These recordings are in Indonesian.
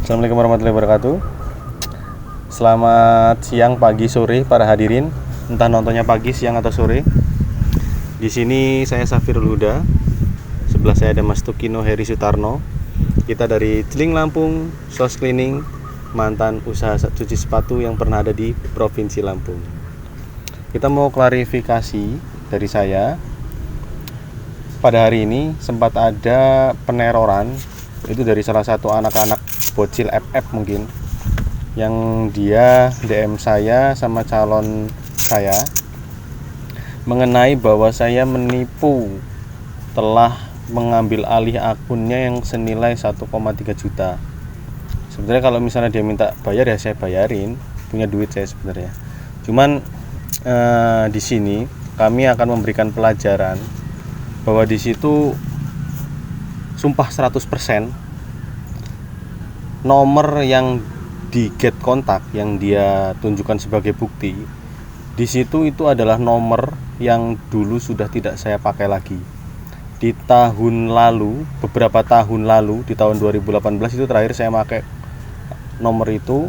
Assalamualaikum warahmatullahi wabarakatuh. Selamat siang, pagi, sore para hadirin. Entah nontonnya pagi, siang atau sore. Di sini saya Safirul Huda. Sebelah saya ada Mas Tukino Heri Sutarno. Kita dari Ciling Lampung, Sos Cleaning, mantan usaha cuci sepatu yang pernah ada di Provinsi Lampung. Kita mau klarifikasi dari saya. Pada hari ini sempat ada peneroran itu dari salah satu anak-anak bocil FF mungkin, yang dia DM saya sama calon saya mengenai bahwa saya menipu, telah mengambil alih akunnya yang senilai 1,3 juta. Sebenarnya kalau misalnya dia minta bayar ya saya bayarin, punya duit saya sebenarnya. Cuman di sini kami akan memberikan pelajaran bahwa di situ sumpah 100% nomor yang di get kontak yang dia tunjukkan sebagai bukti di situ itu adalah nomor yang dulu sudah tidak saya pakai lagi. Di tahun lalu, beberapa tahun lalu, di tahun 2018 itu terakhir saya pakai nomor itu,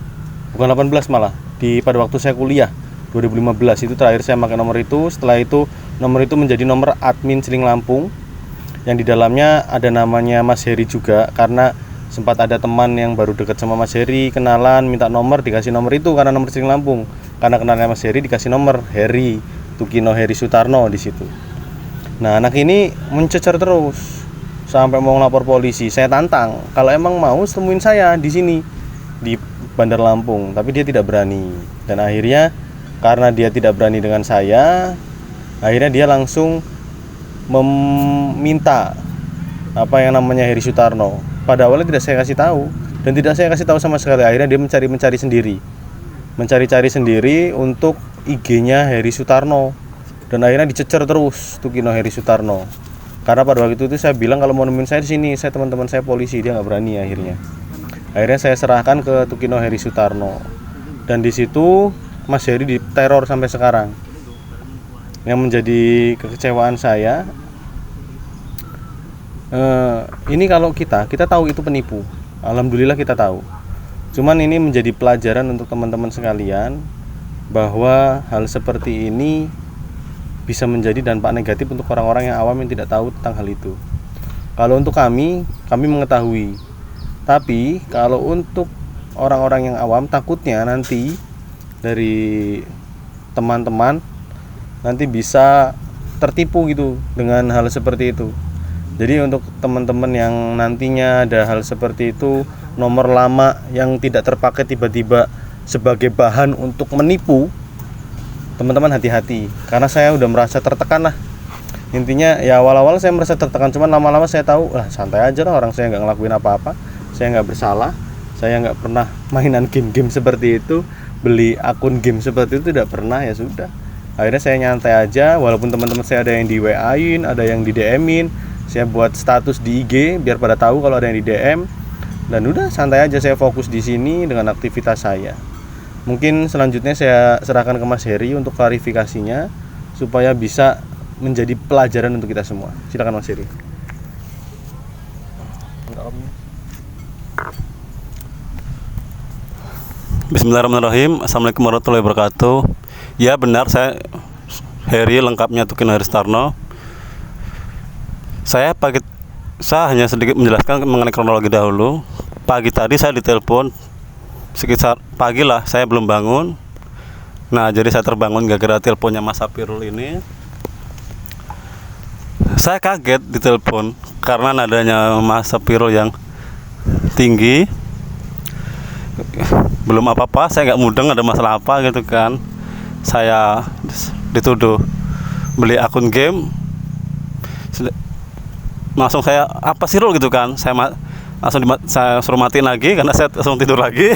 bukan 18 malah, pada waktu saya kuliah 2015 itu terakhir saya pakai nomor itu. Setelah itu nomor itu menjadi nomor admin Ciling Lampung, yang di dalamnya ada namanya Mas Heri juga, karena sempat ada teman yang baru dekat sama Mas Heri, kenalan, minta nomor, dikasih nomor itu karena nomor Ciling Lampung. Karena kenalnya Mas Heri dikasih nomor Heri, Tukino Heri Sutarno di situ. Nah, anak ini mencecer terus sampai mau ngelapor polisi. Saya tantang, kalau emang mau temuin saya di sini di Bandar Lampung, tapi dia tidak berani. Dan akhirnya karena dia tidak berani dengan saya, akhirnya dia langsung meminta apa yang namanya Heri Sutarno. Pada awalnya tidak saya kasih tahu dan tidak saya kasih tahu sama sekali. Akhirnya dia mencari sendiri untuk IG-nya Heri Sutarno, dan akhirnya dicecer terus Tukino Heri Sutarno. Karena pada waktu itu saya bilang kalau mau nemuin saya di sini, saya teman-teman saya polisi, dia nggak berani. Akhirnya saya serahkan ke Tukino Heri Sutarno, dan di situ Mas Heri diteror sampai sekarang. Yang menjadi kekecewaan saya, ini kalau kita tahu itu penipu, alhamdulillah kita tahu. Cuman ini menjadi pelajaran untuk teman-teman sekalian bahwa hal seperti ini bisa menjadi dampak negatif untuk orang-orang yang awam yang tidak tahu tentang hal itu. Kalau untuk kami mengetahui. Tapi kalau untuk orang-orang yang awam, takutnya nanti dari teman-teman nanti bisa tertipu gitu dengan hal seperti itu. Jadi untuk teman-teman yang nantinya ada hal seperti itu, nomor lama yang tidak terpakai tiba-tiba sebagai bahan untuk menipu, teman-teman hati-hati. Karena saya udah merasa tertekan lah. Intinya ya awal-awal saya merasa tertekan, cuman lama-lama saya tahu lah santai aja lah, orang saya nggak ngelakuin apa-apa, saya nggak bersalah, saya nggak pernah mainan game-game seperti itu, beli akun game seperti itu tidak pernah, ya sudah. Akhirnya saya nyantai aja, walaupun teman-teman saya ada yang di WA-in, ada yang di DM-in, saya buat status di IG biar pada tahu kalau ada yang di DM, dan udah santai aja, saya fokus di sini dengan aktivitas saya. Mungkin selanjutnya saya serahkan ke Mas Heri untuk klarifikasinya supaya bisa menjadi pelajaran untuk kita semua. Silakan Mas Heri. Bismillahirrahmanirrahim. Assalamualaikum warahmatullahi wabarakatuh. Ya benar, saya Heri, lengkapnya Tukino Heri Sutarno. Saya hanya sedikit menjelaskan mengenai kronologi dahulu. Pagi tadi saya ditelepon sekitar pagi lah, saya belum bangun. Nah, jadi saya terbangun gara-gara teleponnya Mas Safirul ini. Saya kaget ditelepon karena nadanya Mas Safirul yang tinggi. Belum apa-apa, saya nggak mudeng ada masalah apa gitu kan. Saya dituduh beli akun game. Langsung saya apa sih Rul gitu kan. Saya suruh matiin lagi karena saya langsung tidur lagi.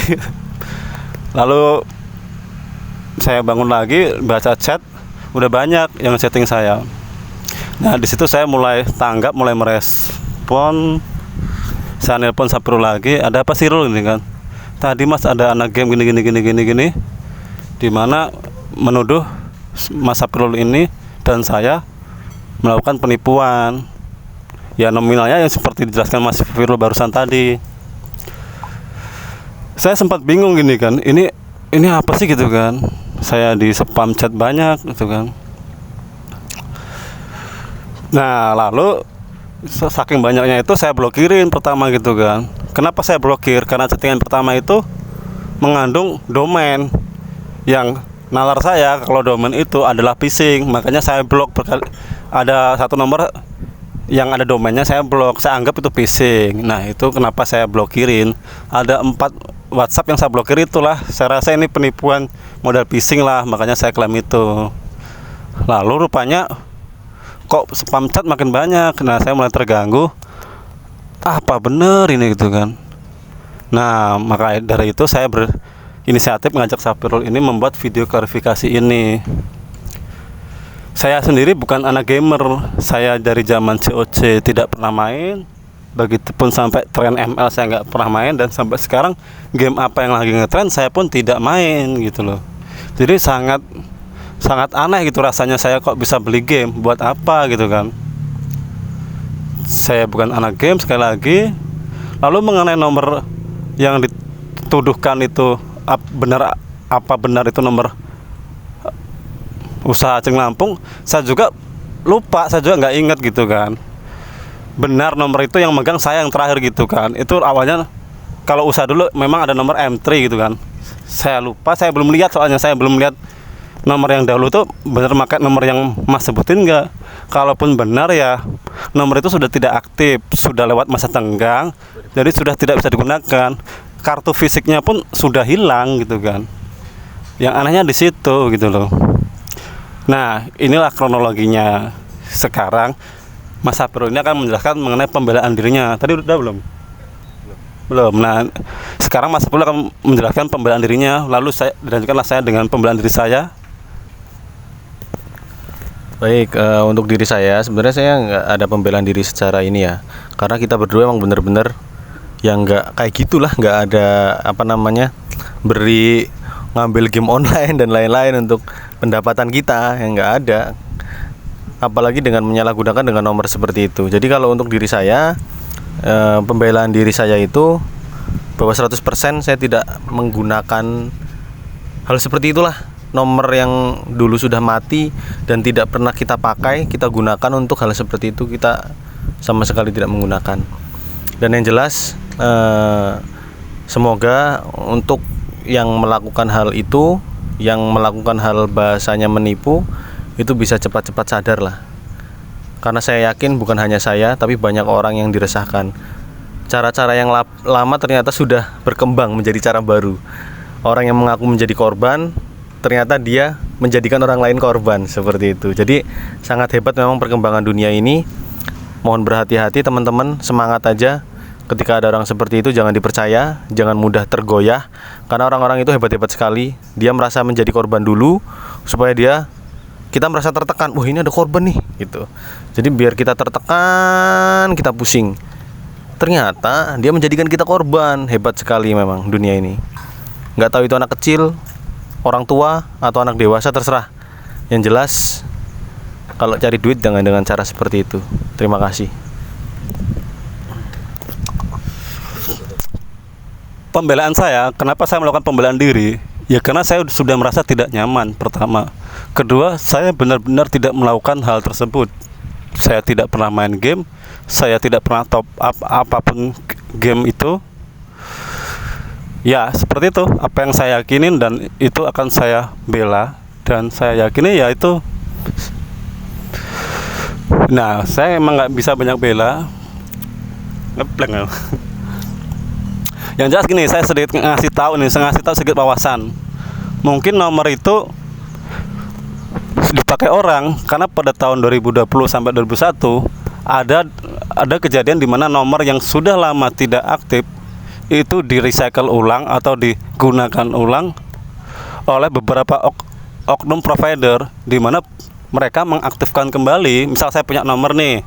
Lalu saya bangun lagi, baca chat, udah banyak yang chatting saya. Nah, di situ saya mulai tanggap, mulai merespon. Saya nelpon Safirul lagi, ada apa sih Rul ini kan. Tadi Mas ada anak game gini, di mana menuduh Mas Safirul ini dan saya melakukan penipuan. Ya nominalnya yang seperti dijelaskan Mas Firul barusan tadi. Saya sempat bingung gini kan, ini apa sih gitu kan. Saya di spam chat banyak gitu kan. Nah lalu saking banyaknya itu saya blokirin pertama gitu kan. Kenapa saya blokir? Karena chattingan pertama itu mengandung domain yang nalar saya kalau domain itu adalah phishing, makanya saya blok ada satu nomor yang ada domainnya saya blok, saya anggap itu phishing. Nah itu kenapa saya blokirin. Ada 4 WhatsApp yang saya blokir itulah, saya rasa ini penipuan model phishing lah, makanya saya klaim itu. Lalu rupanya kok spam chat makin banyak. Nah saya mulai terganggu, apa bener ini gitu kan. Nah maka dari itu saya berinisiatif mengajak Sapirul ini membuat video klarifikasi ini. Saya sendiri bukan anak gamer, saya dari zaman COC tidak pernah main, begitupun sampai tren ML saya nggak pernah main, dan sampai sekarang game apa yang lagi ngetren saya pun tidak main gitu loh. Jadi sangat aneh gitu rasanya, saya kok bisa beli game buat apa gitu kan. Saya bukan anak game sekali lagi. Lalu mengenai nomor yang dituduhkan itu apa benar itu nomor usaha Ceng Lampung, saya juga lupa, saya juga nggak ingat gitu kan. Benar nomor itu yang megang saya yang terakhir gitu kan. Itu awalnya kalau usaha dulu memang ada nomor M3 gitu kan. Saya lupa, saya belum lihat, soalnya saya belum lihat nomor yang dahulu tuh benar pakai nomor yang Mas sebutin nggak. Kalaupun benar ya nomor itu sudah tidak aktif, sudah lewat masa tenggang, jadi sudah tidak bisa digunakan. Kartu fisiknya pun sudah hilang gitu kan. Yang anehnya di situ gitu loh. Nah inilah kronologinya. Sekarang Mas Sapirul ini akan menjelaskan mengenai pembelaan dirinya. Tadi udah belum? Belum. Nah sekarang Mas Sapirul akan menjelaskan pembelaan dirinya. Lalu saya dilanjutkanlah saya dengan pembelaan diri saya. Baik, untuk diri saya sebenarnya saya nggak ada pembelaan diri secara ini ya, karena kita berdua emang bener-bener yang nggak kayak gitulah, nggak ada apa namanya beri ngambil game online dan lain-lain untuk pendapatan kita, yang nggak ada, apalagi dengan menyalahgunakan dengan nomor seperti itu. Jadi kalau untuk diri saya, pembelaan diri saya itu bahwa 100% saya tidak menggunakan hal seperti itulah. Nomor yang dulu sudah mati dan tidak pernah kita pakai, kita gunakan untuk hal seperti itu, kita sama sekali tidak menggunakan. Dan yang jelas semoga untuk yang melakukan hal itu, yang melakukan hal bahasanya menipu, itu bisa cepat-cepat sadar lah. Karena saya yakin bukan hanya saya, tapi banyak orang yang diresahkan. Cara-cara yang lama ternyata sudah berkembang menjadi cara baru. Orang yang mengaku menjadi korban, ternyata dia menjadikan orang lain korban, seperti itu. Jadi sangat hebat memang perkembangan dunia ini. Mohon berhati-hati teman-teman, semangat aja. Ketika ada orang seperti itu jangan dipercaya, jangan mudah tergoyah, karena orang-orang itu hebat-hebat sekali. Dia merasa menjadi korban dulu supaya kita merasa tertekan. Wah, ini ada korban nih gitu. Jadi biar kita tertekan, kita pusing. Ternyata dia menjadikan kita korban. Hebat sekali memang dunia ini. Nggak tahu itu anak kecil, orang tua, atau anak dewasa, terserah. Yang jelas kalau cari duit jangan dengan cara seperti itu. Terima kasih. Pembelaan saya, kenapa saya melakukan pembelaan diri? Ya karena saya sudah merasa tidak nyaman, pertama. Kedua, saya benar-benar tidak melakukan hal tersebut. Saya tidak pernah main game, saya tidak pernah top up apapun game itu. Ya seperti itu, apa yang saya yakinin dan itu akan saya bela. Dan saya yakini ya itu. Nah saya emang nggak bisa banyak bela. Ngepleng. Yang jelas gini, saya sedikit ngasih tahu sedikit wawasan. Mungkin nomor itu dipakai orang karena pada tahun 2020 sampai 2001 ada kejadian di mana nomor yang sudah lama tidak aktif itu di recycle ulang atau digunakan ulang oleh beberapa oknum provider, di mana mereka mengaktifkan kembali. Misal saya punya nomor nih,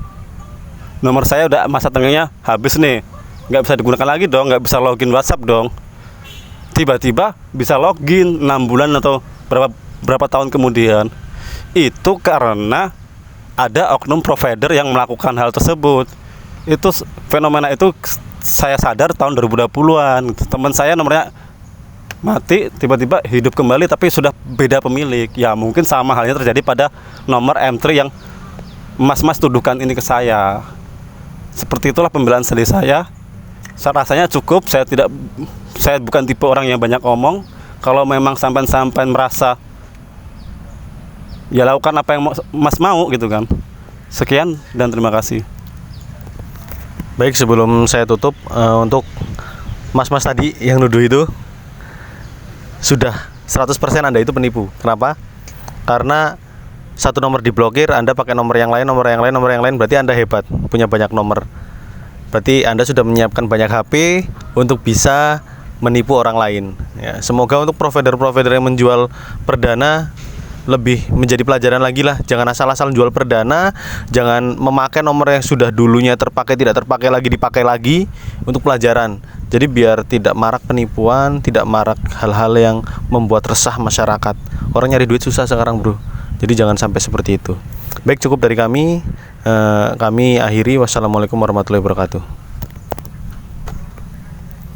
nomor saya udah masa tengganya habis nih, nggak bisa digunakan lagi dong, nggak bisa login WhatsApp dong. Tiba-tiba bisa login 6 bulan atau berapa tahun kemudian. Itu karena ada oknum provider yang melakukan hal tersebut. Itu fenomena itu saya sadar tahun 2020-an. Teman saya nomornya mati, tiba-tiba hidup kembali tapi sudah beda pemilik. Ya mungkin sama halnya terjadi pada nomor M3 yang mas-mas tuduhkan ini ke saya. Seperti itulah pembelaan sedih saya. Rasanya cukup. Saya bukan tipe orang yang banyak omong. Kalau memang sampai merasa, ya lakukan apa yang mas mau gitu kan. Sekian dan terima kasih. Baik, sebelum saya tutup, untuk mas-mas tadi yang nuduh itu, sudah 100% Anda itu penipu. Kenapa? Karena satu nomor diblokir, Anda pakai nomor yang lain, berarti Anda hebat, punya banyak nomor. Berarti Anda sudah menyiapkan banyak HP untuk bisa menipu orang lain. Ya, semoga untuk provider-provider yang menjual perdana lebih menjadi pelajaran lagi lah. Jangan asal-asal jual perdana, jangan memakai nomor yang sudah dulunya terpakai, tidak terpakai lagi, dipakai lagi untuk pelajaran. Jadi biar tidak marak penipuan, tidak marak hal-hal yang membuat resah masyarakat. Orang nyari duit susah sekarang, bro. Jadi jangan sampai seperti itu. Baik, cukup dari kami. Kami akhiri. Wassalamualaikum warahmatullahi wabarakatuh.